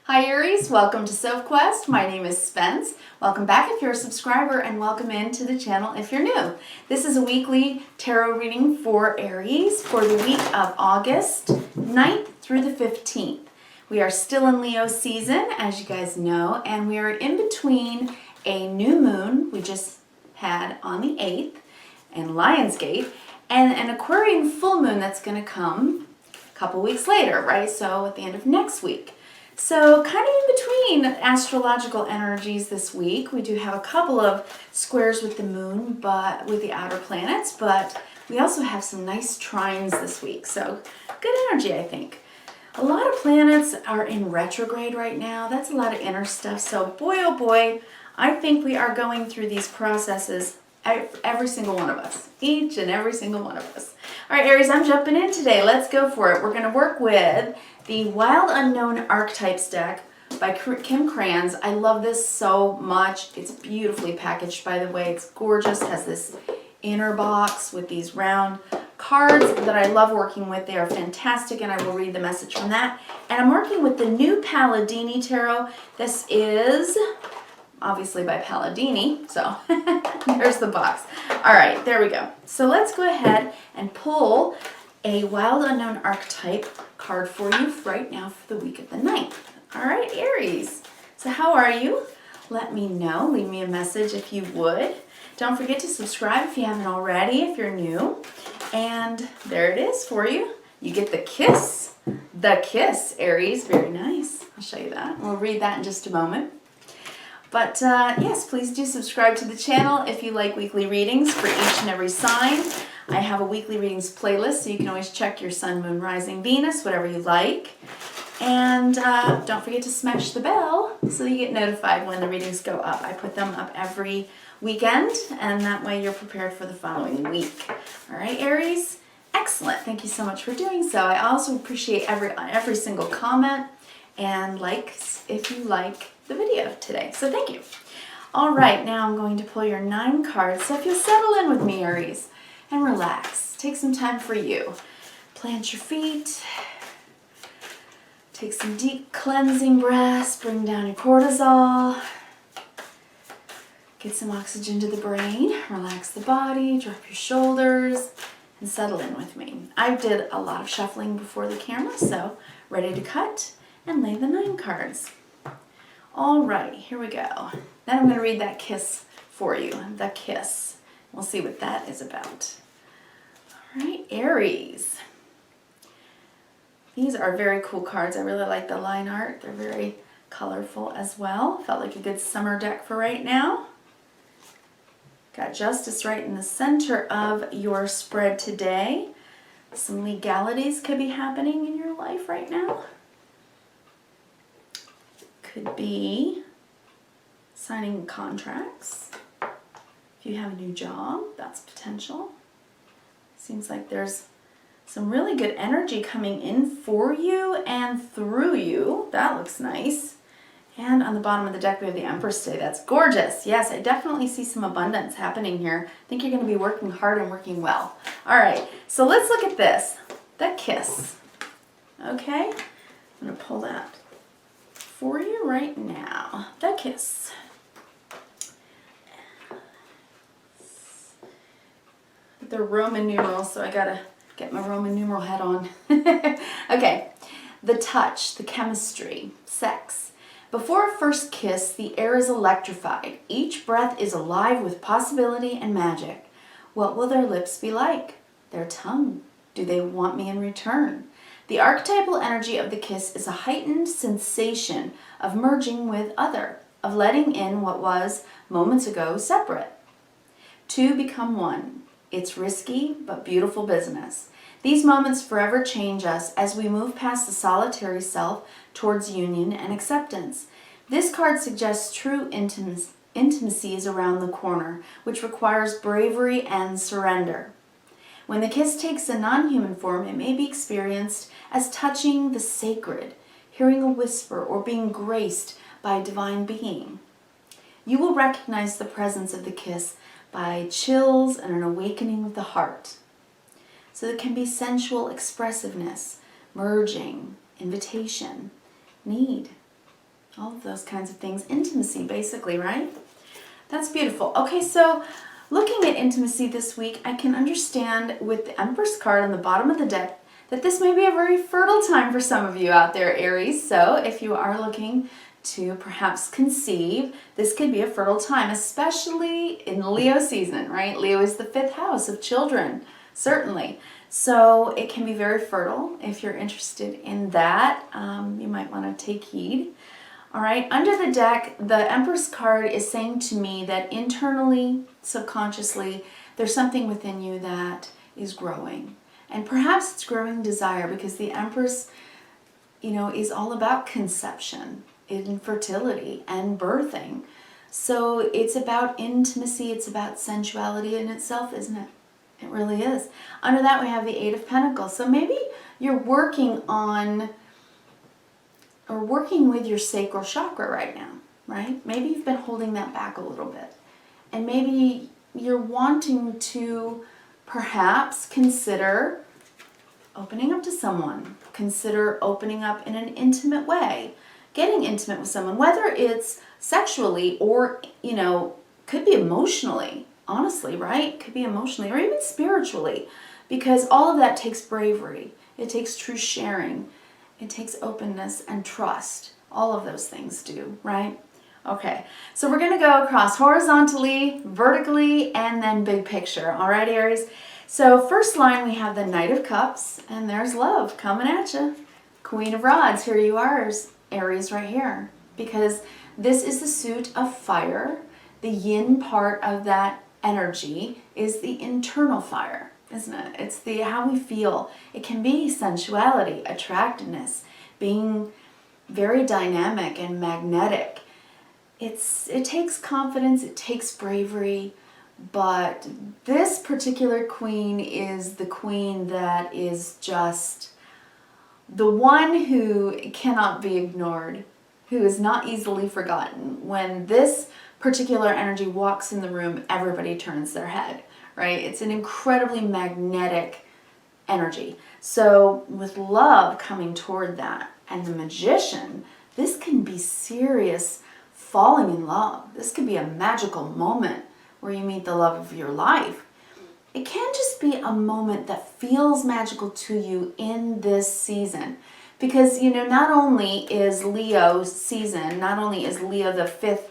Hi Aries, welcome to Sophquest. My name is Spence. Welcome back if you're a subscriber and welcome into the channel if you're new. This is a weekly tarot reading for Aries for the week of August 9th through the 15th. We are still in Leo season, as you guys know, and we are in between a new moon we just had on the 8th in Lionsgate and an Aquarian full moon that's going to come a couple weeks later, right? So at the end of next week. So kind of in between astrological energies this week. We do have a couple of squares with the moon, but with the outer planets, but we also have some nice trines this week. So good energy, I think. A lot of planets are in retrograde right now. That's a lot of inner stuff. So boy, oh boy, I think we are going through these processes, every single one of us, each and every single one of us. All right, Aries, I'm jumping in today. Let's go for it. We're going to work with the Wild Unknown Archetypes deck by Kim Kranz. I love this so much. It's beautifully packaged, by the way. It's gorgeous. It has this inner box with these round cards that I love working with. They are fantastic, and I will read the message from that. And I'm working with the new Palladini Tarot. This is obviously by Palladini, so there's the box. All right, there we go. So let's go ahead and pull a Wild Unknown Archetype card for you right now for the week of the 9th. All right, Aries. So how are you? Let me know. Leave me a message if you would. Don't forget to subscribe if you haven't already, if you're new. And there it is for you. You get the kiss. The kiss, Aries. Very nice. I'll show you that. We'll read that in just a moment. But yes, please do subscribe to the channel if you like weekly readings for each and every sign. I have a weekly readings playlist, so you can always check your sun, moon, rising, Venus, whatever you like. And don't forget to smash the bell so you get notified when the readings go up. I put them up every weekend, and that way you're prepared for the following week. All right, Aries? Excellent. Thank you so much for doing so. I also appreciate every single comment and likes if you like the video today. So thank you. All right, now I'm going to pull your 9 cards. So if you'll settle in with me, Aries, and relax. Take some time for you. Plant your feet. Take some deep cleansing breaths. Bring down your cortisol. Get some oxygen to the brain. Relax the body. Drop your shoulders. And settle in with me. I did a lot of shuffling before the camera, so ready to cut and lay the 9 cards. All right, here we go. Then I'm going to read that kiss for you. The kiss. We'll see what that is about. All right, Aries. These are very cool cards. I really like the line art. They're very colorful as well. Felt like a good summer deck for right now. Got Justice right in the center of your spread today. Some legalities could be happening in your life right now. Could be signing contracts. If you have a new job, that's potential. Seems like there's some really good energy coming in for you and through you. That looks nice. And on the bottom of the deck, we have the Empress today. That's gorgeous. Yes, I definitely see some abundance happening here. I think you're going to be working hard and working well. All right, so let's look at this. The kiss. Okay, I'm going to pull that for you right now. The kiss. They're Roman numerals, so I gotta get my Roman numeral head on. Okay, the touch, the chemistry, sex. Before a first kiss, the air is electrified. Each breath is alive with possibility and magic. What will their lips be like? Their tongue. Do they want me in return? The archetypal energy of the kiss is a heightened sensation of merging with other, of letting in what was, moments ago, separate. Two become one. It's risky but beautiful business. These moments forever change us as we move past the solitary self towards union and acceptance. This card suggests true intimacy is around the corner, which requires bravery and surrender. When the kiss takes a non-human form, it may be experienced as touching the sacred, hearing a whisper, or being graced by a divine being. You will recognize the presence of the kiss by chills and an awakening of the heart. So it can be sensual expressiveness, merging, invitation, need, All of those kinds of things. Intimacy, basically, right? That's beautiful. Okay, so looking at intimacy this week, I can understand with the Empress card on the bottom of the deck that this may be a very fertile time for some of you out there, Aries. So if you are looking to perhaps conceive, this could be a fertile time, especially in Leo season, right? Leo is the 5th house of children, certainly. So it can be very fertile. If you're interested in that, you might want to take heed. All right, under the deck, the Empress card is saying to me that internally, subconsciously, there's something within you that is growing. And perhaps it's growing desire, because the Empress, is all about conception, infertility, and birthing. So it's about intimacy, it's about sensuality in itself, isn't it? It really is. Under that, we have the 8 of Pentacles. So maybe you're working on or working with your sacral chakra right now, right? Maybe you've been holding that back a little bit. And maybe you're wanting to perhaps consider opening up to someone. Consider opening up in an intimate way. Getting intimate with someone, whether it's sexually or, could be emotionally, honestly, right? Could be emotionally or even spiritually. Because all of that takes bravery. It takes true sharing. It takes openness and trust. All of those things do, right? Okay, so we're going to go across horizontally, vertically, and then big picture. All right, Aries? So first line, we have the Knight of Cups, and there's love coming at you. Queen of Rods, here you are, Aries, right here. Because this is the suit of fire. The yin part of that energy is the internal fire, isn't it? It's the how we feel. It can be sensuality, attractiveness, being very dynamic and magnetic. It takes confidence, it takes bravery, but this particular queen is the queen that is just the one who cannot be ignored, who is not easily forgotten. When this particular energy walks in the room, everybody turns their head. Right? It's an incredibly magnetic energy. So with love coming toward that and the Magician, this can be serious falling in love. This could be a magical moment where you meet the love of your life. It can just be a moment that feels magical to you in this season. Because, not only is Leo season, not only is Leo the 5th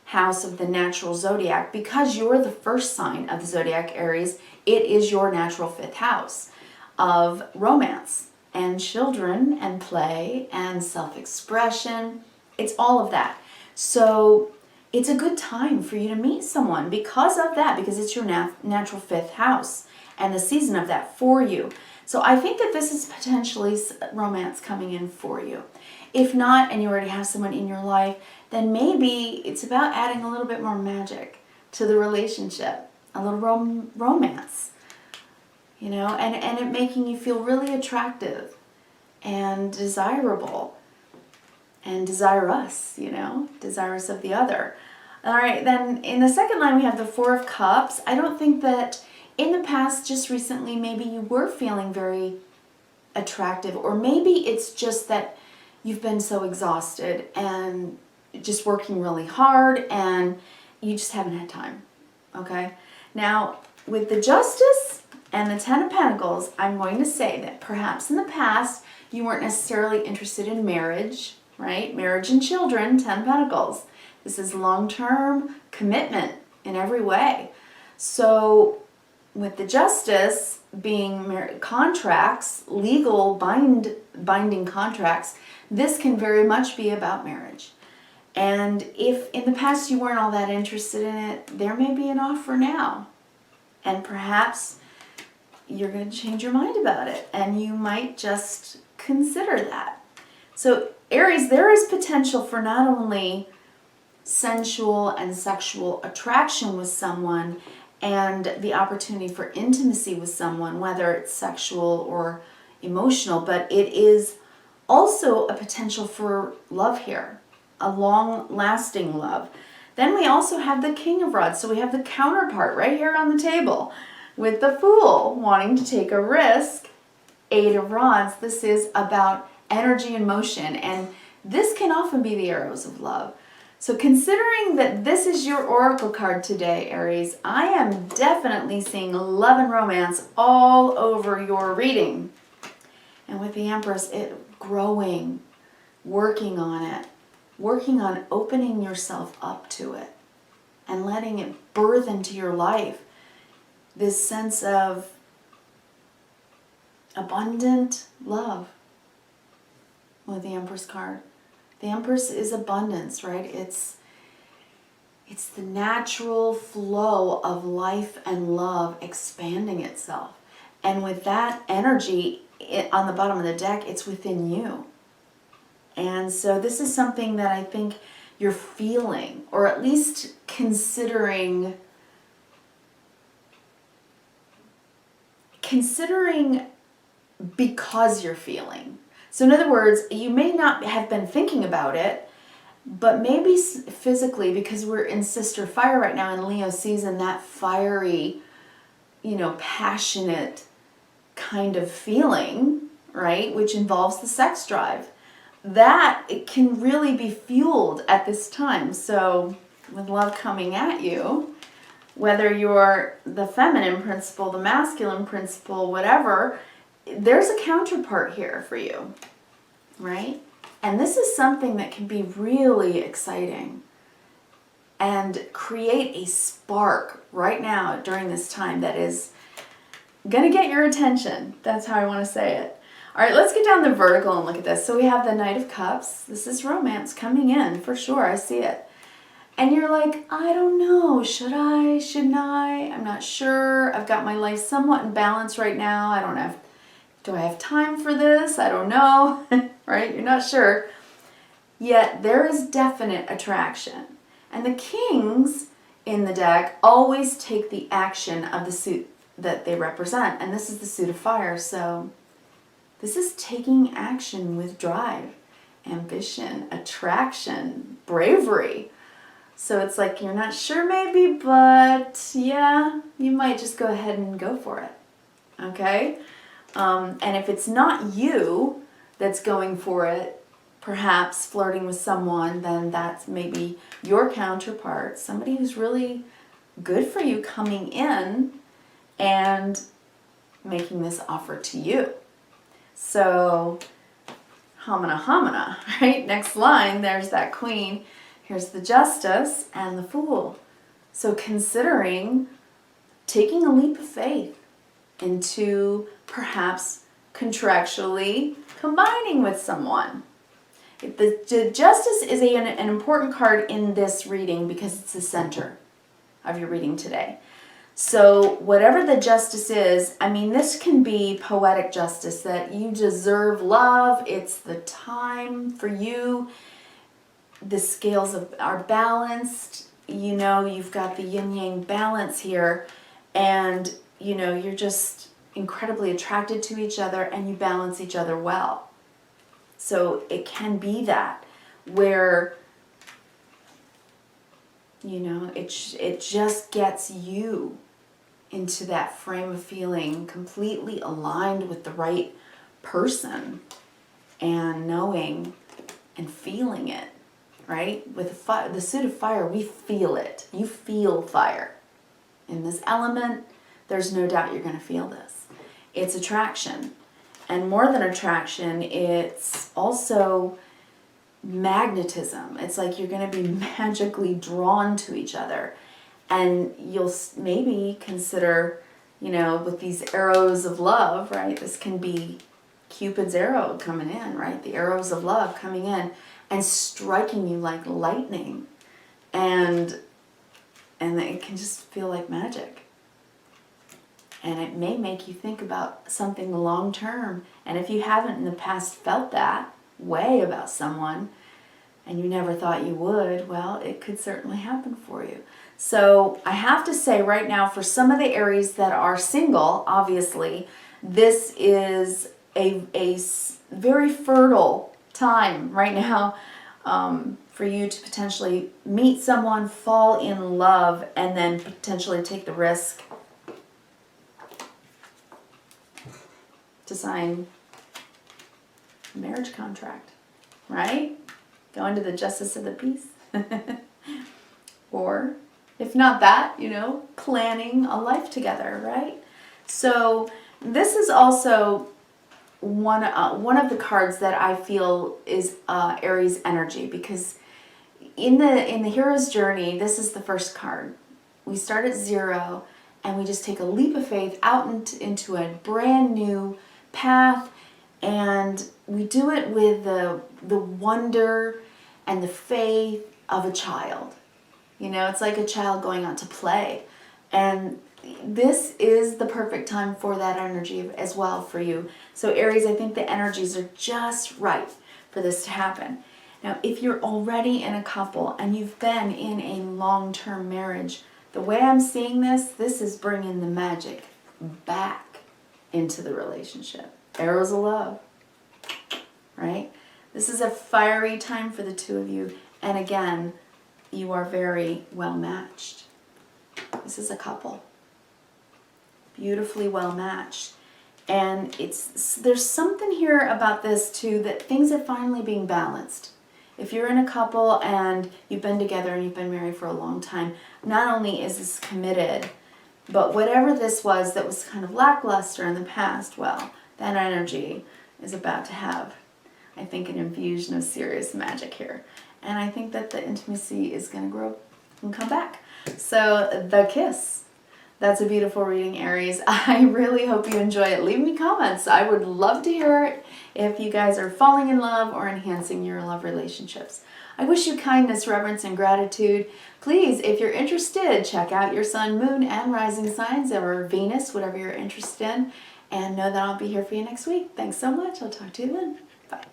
house of the natural zodiac, because you're the first sign of the zodiac, Aries, it is your natural 5th house of romance and children and play and self-expression. It's all of that. So it's a good time for you to meet someone because of that, because it's your natural 5th house and the season of that for you. So I think that this is potentially romance coming in for you. If not, and you already have someone in your life, then maybe it's about adding a little bit more magic to the relationship, a little romance, and it making you feel really attractive and desirable and desirous, desirous of the other. All right, then in the second line, we have the 4 of Cups. I don't think that in the past, just recently, maybe you were feeling very attractive, or maybe it's just that you've been so exhausted and just working really hard and you just haven't had time, okay? Now, with the Justice and the 10 of Pentacles, I'm going to say that perhaps in the past you weren't necessarily interested in marriage, right? Marriage and children, 10 of Pentacles. This is long-term commitment in every way. So with the Justice being contracts, legal binding contracts, this can very much be about marriage. And if in the past you weren't all that interested in it, there may be an offer now. And perhaps you're going to change your mind about it, and you might just consider that. So Aries, there is potential for not only sensual and sexual attraction with someone and the opportunity for intimacy with someone, whether it's sexual or emotional, but it is also a potential for love here, a long-lasting love. Then we also have the King of Rods, so we have the counterpart right here on the table with the Fool wanting to take a risk. 8 of Rods, this is about energy and motion, and this can often be the arrows of love. So considering that this is your oracle card today, Aries, I am definitely seeing love and romance all over your reading. And with the Empress, it growing, working on it, working on opening yourself up to it and letting it birth into your life this sense of abundant love with the Empress card. The Empress is abundance, right? It's the natural flow of life and love expanding itself. And with that energy on the bottom of the deck, it's within you. And so this is something that I think you're feeling, or at least considering because you're feeling. So in other words, you may not have been thinking about it, but maybe physically, because we're in Sister Fire right now in Leo season, that fiery, passionate kind of feeling, right, which involves the sex drive, that it can really be fueled at this time. So with love coming at you, whether you're the feminine principle, the masculine principle, whatever, there's a counterpart here for you, right? And this is something that can be really exciting and create a spark right now during this time that is going to get your attention. That's how I want to say it. All right, let's get down the vertical and look at this. So we have the Knight of Cups. This is romance coming in for sure. I see it. And you're like, I don't know. Should I? Shouldn't I? I'm not sure. I've got my life somewhat in balance right now. I don't have. Do I have time for this? I don't know. Right? You're not sure. Yet there is definite attraction. And the kings in the deck always take the action of the suit that they represent. And this is the suit of fire. So this is taking action with drive, ambition, attraction, bravery. So it's like you're not sure maybe, but yeah, you might just go ahead and go for it. Okay? And if it's not you that's going for it, perhaps flirting with someone, then that's maybe your counterpart, somebody who's really good for you coming in and making this offer to you. So, homina, right? Next line, there's that queen. Here's the Justice and the Fool. So considering taking a leap of faith into perhaps contractually combining with someone. The Justice is an important card in this reading because it's the center of your reading today. So whatever the justice is, I mean, this can be poetic justice, that you deserve love. It's the time for you. The scales are balanced. You've got the yin-yang balance here. And, you're just incredibly attracted to each other and you balance each other well. So it can be that where, it just gets you into that frame of feeling completely aligned with the right person and knowing and feeling it, right? With the suit of fire, we feel it. You feel fire. In this element, there's no doubt you're going to feel this. It's attraction. And more than attraction, it's also magnetism. It's like you're going to be magically drawn to each other. And you'll maybe consider, with these arrows of love, right? This can be Cupid's arrow coming in, right? The arrows of love coming in and striking you like lightning. And it can just feel like magic. And it may make you think about something long term. And if you haven't in the past felt that way about someone, and you never thought you would, well, it could certainly happen for you. So I have to say right now, for some of the Aries that are single, obviously, this is a very fertile time right now for you to potentially meet someone, fall in love, and then potentially take the risk to sign a marriage contract. right? Going to the justice of the peace. Or if not that, you know, planning a life together, right? So this is also one of the cards that I feel is Aries energy, because in the hero's journey, this is the first card. We start at 0 and we just take a leap of faith out into a brand new path, and we do it with the wonder and the faith of a child. You know, it's like a child going out to play. And this is the perfect time for that energy as well for you. So Aries, I think the energies are just right for this to happen. Now, if you're already in a couple and you've been in a long-term marriage, the way I'm seeing this is bringing the magic back into the relationship. Arrows of love, right? This is a fiery time for the two of you. And again, you are very well matched. This is a couple. Beautifully well matched. And there's something here about this too, that things are finally being balanced. If you're in a couple and you've been together and you've been married for a long time, not only is this committed, but whatever this was that was kind of lackluster in the past, well, that energy is about to have, I think, an infusion of serious magic here. And I think that the intimacy is going to grow and come back. So the kiss. That's a beautiful reading, Aries. I really hope you enjoy it. Leave me comments. I would love to hear it if you guys are falling in love or enhancing your love relationships. I wish you kindness, reverence, and gratitude. Please, if you're interested, check out your sun, moon, and rising signs, or Venus, whatever you're interested in. And know that I'll be here for you next week. Thanks so much. I'll talk to you then. Bye.